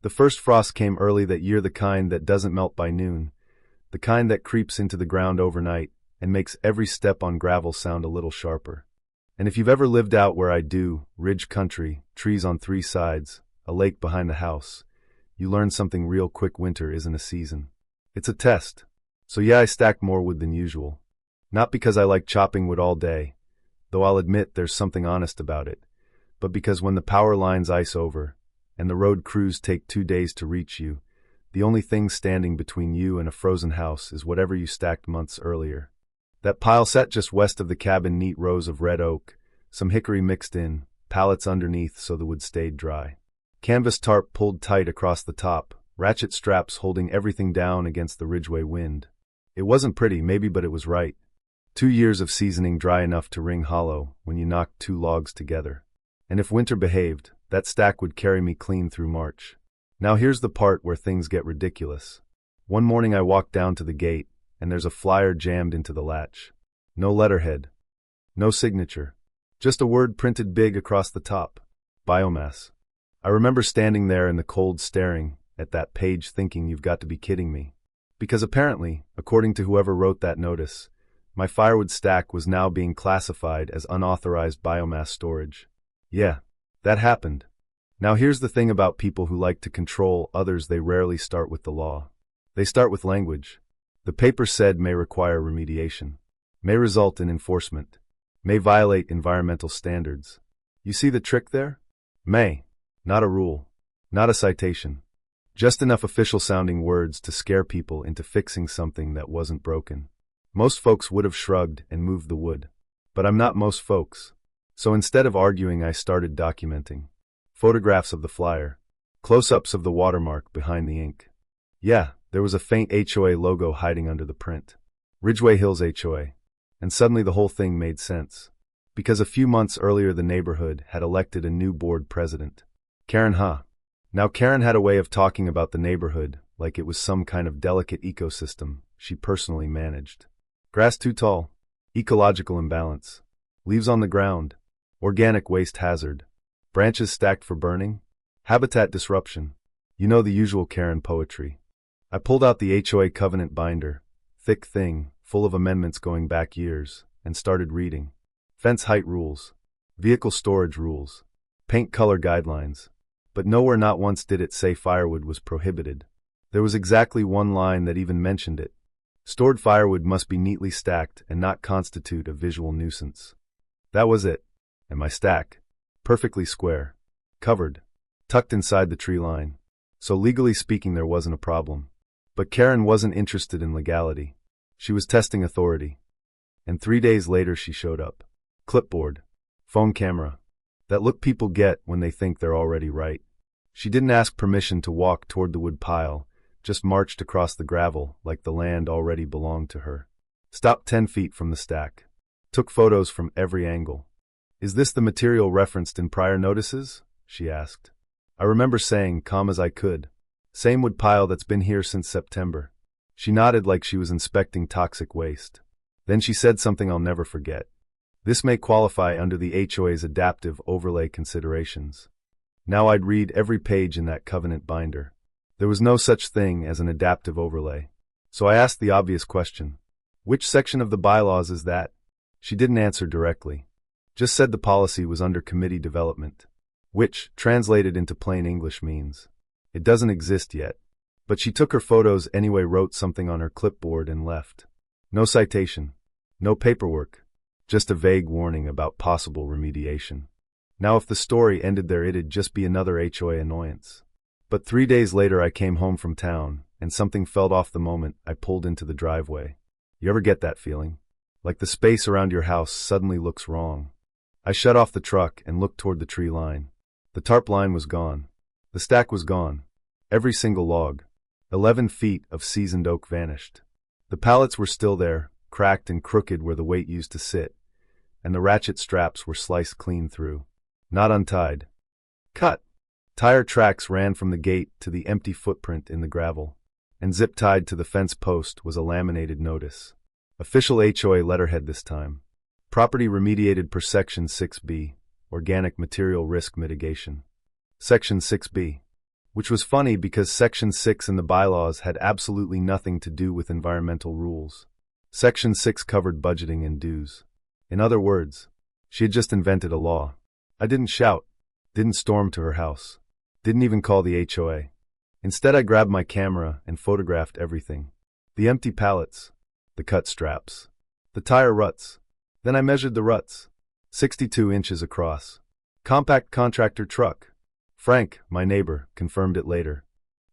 The first frost came early that year, the kind that doesn't melt by noon, the kind that creeps into the ground overnight and makes every step on gravel sound a little sharper. And if you've ever lived out where I do, ridge country, trees on three sides, a lake behind the house, you learn something real quick: winter isn't a season. It's a test. So yeah, I stacked more wood than usual. Not because I like chopping wood all day, though I'll admit there's something honest about it, but because when the power lines ice over, and the road crews take 2 days to reach you, the only thing standing between you and a frozen house is whatever you stacked months earlier. That pile sat just west of the cabin, neat rows of red oak, some hickory mixed in, pallets underneath so the wood stayed dry. Canvas tarp pulled tight across the top, ratchet straps holding everything down against the Ridgeway wind. It wasn't pretty, maybe, but it was right. 2 years of seasoning dry enough to ring hollow when you knocked 2 logs together. And if winter behaved, that stack would carry me clean through March. Now here's the part where things get ridiculous. One morning I walked down to the gate, and there's a flyer jammed into the latch. No letterhead. No signature. Just a word printed big across the top. Biomass. I remember standing there in the cold staring at that page thinking, you've got to be kidding me. Because apparently, according to whoever wrote that notice, my firewood stack was now being classified as unauthorized biomass storage. Yeah, that happened. Now here's the thing about people who like to control others: they rarely start with the law. They start with language. The paper said may require remediation, may result in enforcement, may violate environmental standards. You see the trick there? May. Not a rule. Not a citation. Just enough official-sounding words to scare people into fixing something that wasn't broken. Most folks would have shrugged and moved the wood. But I'm not most folks. So instead of arguing, I started documenting. Photographs of the flyer. Close-ups of the watermark behind the ink. Yeah, there was a faint HOA logo hiding under the print. Ridgeway Hills HOA. And suddenly the whole thing made sense. Because a few months earlier the neighborhood had elected a new board president. Karen Ha. Now Karen had a way of talking about the neighborhood like it was some kind of delicate ecosystem she personally managed. Grass too tall. Ecological imbalance. Leaves on the ground. Organic waste hazard. Branches stacked for burning. Habitat disruption. You know, the usual Karen poetry. I pulled out the HOA covenant binder, thick thing, full of amendments going back years, and started reading. Fence height rules. Vehicle storage rules. Paint color guidelines. But nowhere, not once, did it say firewood was prohibited. There was exactly one line that even mentioned it. Stored firewood must be neatly stacked and not constitute a visual nuisance. That was it. And my stack, perfectly square, covered, tucked inside the tree line. So legally speaking, there wasn't a problem. But Karen wasn't interested in legality. She was testing authority. And 3 days later she showed up. Clipboard. Phone camera. That look people get when they think they're already right. She didn't ask permission to walk toward the wood pile, just marched across the gravel like the land already belonged to her. Stopped 10 feet from the stack. Took photos from every angle. Is this the material referenced in prior notices? She asked. I remember saying, calm as I could. Same wood pile that's been here since September. She nodded like she was inspecting toxic waste. Then she said something I'll never forget. This may qualify under the HOA's adaptive overlay considerations. Now I'd read every page in that covenant binder. There was no such thing as an adaptive overlay. So I asked the obvious question. Which section of the bylaws is that? She didn't answer directly. Just said the policy was under committee development. Which, translated into plain English, means it doesn't exist yet. But she took her photos anyway, wrote something on her clipboard and left. No citation. No paperwork. Just a vague warning about possible remediation. Now if the story ended there, it'd just be another HOA annoyance. But 3 days later I came home from town, and something felt off the moment I pulled into the driveway. You ever get that feeling? Like the space around your house suddenly looks wrong. I shut off the truck and looked toward the tree line. The tarp line was gone. The stack was gone. Every single log. 11 feet of seasoned oak vanished. The pallets were still there, cracked and crooked where the weight used to sit, and the ratchet straps were sliced clean through. Not untied. Cut. Tire tracks ran from the gate to the empty footprint in the gravel, and zip-tied to the fence post was a laminated notice. Official HOA letterhead this time. Property remediated per Section 6B, Organic Material Risk Mitigation. Section 6B. which was funny because Section 6 in the bylaws had absolutely nothing to do with environmental rules. Section 6 covered budgeting and dues. In other words, she had just invented a law. I didn't shout, didn't storm to her house, didn't even call the HOA. Instead, I grabbed my camera and photographed everything. The empty pallets, the cut straps, the tire ruts. Then I measured the ruts. 62 inches across. Compact contractor truck. Frank, my neighbor, confirmed it later.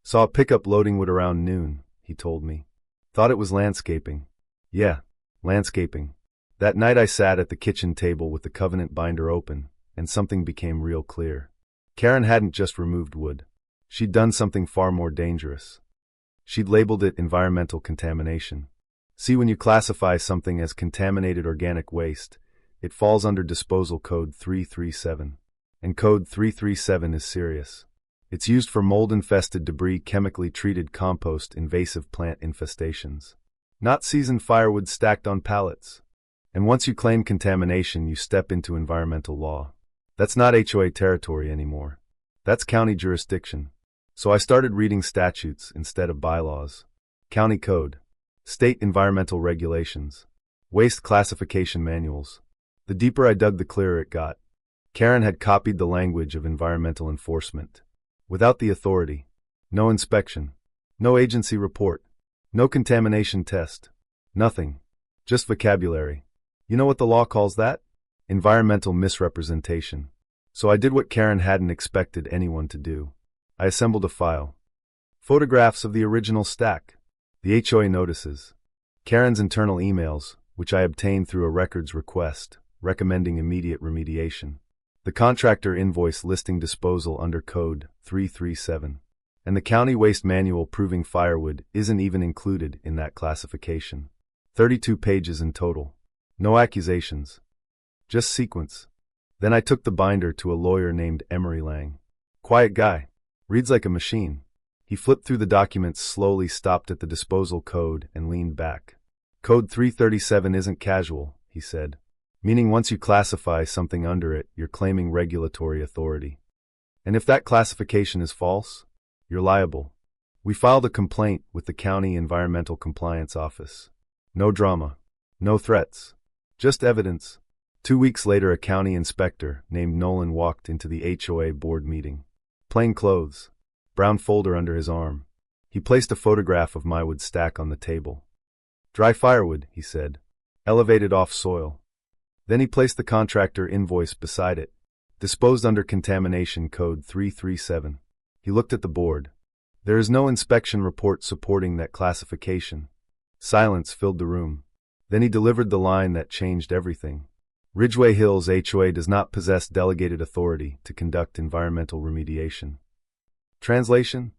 Saw a pickup loading wood around noon, he told me. Thought it was landscaping. Yeah, landscaping. That night I sat at the kitchen table with the covenant binder open, and something became real clear. Karen hadn't just removed wood. She'd done something far more dangerous. She'd labeled it environmental contamination. See, when you classify something as contaminated organic waste, it falls under Disposal Code 337. And Code 337 is serious. It's used for mold-infested debris, chemically treated compost, invasive plant infestations. Not seasoned firewood stacked on pallets. And once you claim contamination, you step into environmental law. That's not HOA territory anymore. That's county jurisdiction. So I started reading statutes instead of bylaws. County code, state environmental regulations, waste classification manuals. The deeper I dug, the clearer it got. Karen had copied the language of environmental enforcement. Without the authority. No inspection. No agency report. No contamination test. Nothing. Just vocabulary. You know what the law calls that? Environmental misrepresentation. So I did what Karen hadn't expected anyone to do. I assembled a file. Photographs of the original stack. The HOA notices. Karen's internal emails, which I obtained through a records request, recommending immediate remediation. The contractor invoice listing disposal under Code 337. And the county waste manual proving firewood isn't even included in that classification. 32 pages in total. No accusations. Just sequence. Then I took the binder to a lawyer named Emery Lang. Quiet guy. Reads like a machine. He flipped through the documents slowly, stopped at the disposal code, and leaned back. Code 337 isn't casual, he said. Meaning once you classify something under it, you're claiming regulatory authority. And if that classification is false, you're liable. We filed a complaint with the County Environmental Compliance Office. No drama. No threats. Just evidence. 2 weeks later, a county inspector named Nolan walked into the HOA board meeting. Plain clothes. Brown folder under his arm. He placed a photograph of my wood stack on the table. Dry firewood, he said. Elevated off soil. Then he placed the contractor invoice beside it. Disposed under Contamination Code 337. He looked at the board. There is no inspection report supporting that classification. Silence filled the room. Then he delivered the line that changed everything. Ridgeway Hills HOA does not possess delegated authority to conduct environmental remediation. Translation?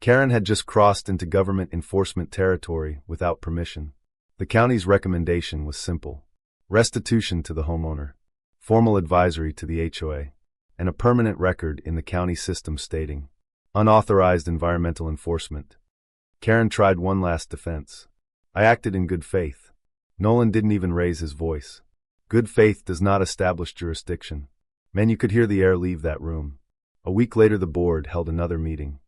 Karen had just crossed into government enforcement territory without permission. The county's recommendation was simple. Restitution to the homeowner, formal advisory to the HOA, and a permanent record in the county system stating, unauthorized environmental enforcement. Karen tried one last defense. I acted in good faith. Nolan didn't even raise his voice. Good faith does not establish jurisdiction. Man, you could hear the air leave that room. A week later, the board held another meeting.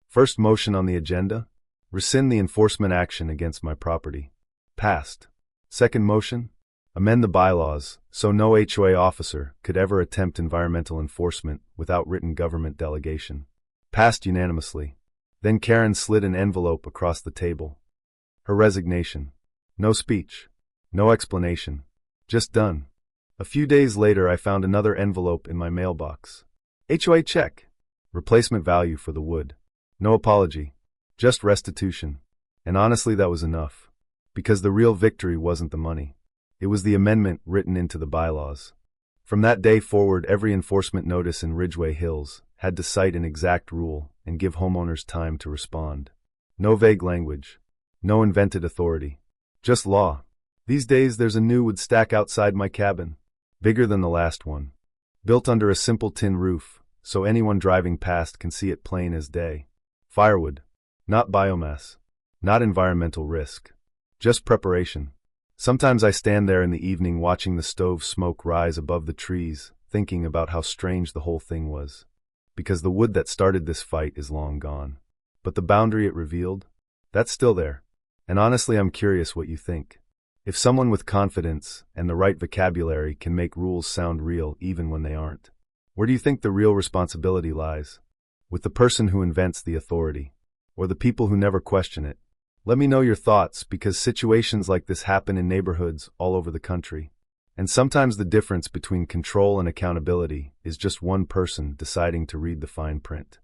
First motion on the agenda? Rescind the enforcement action against my property. Passed. Second motion? Amend the bylaws so no HOA officer could ever attempt environmental enforcement without written government delegation. Passed unanimously. Then Karen slid an envelope across the table. Her resignation. No speech. No explanation. Just done. A few days later, I found another envelope in my mailbox. HOA check. Replacement value for the wood. No apology. Just restitution. And honestly, that was enough. Because the real victory wasn't the money. It was the amendment written into the bylaws. From that day forward, every enforcement notice in Ridgeway Hills had to cite an exact rule and give homeowners time to respond. No vague language. No invented authority. Just law. These days, there's a new wood stack outside my cabin. Bigger than the last one. Built under a simple tin roof, so anyone driving past can see it plain as day. Firewood. Not biomass. Not environmental risk. Just preparation. Sometimes I stand there in the evening watching the stove smoke rise above the trees, thinking about how strange the whole thing was. because the wood that started this fight is long gone. But the boundary it revealed? That's still there. And honestly, I'm curious what you think. If someone with confidence and the right vocabulary can make rules sound real even when they aren't, where do you think the real responsibility lies? With the person who invents the authority, or the people who never question it? Let me know your thoughts, because situations like this happen in neighborhoods all over the country. And sometimes the difference between control and accountability is just one person deciding to read the fine print.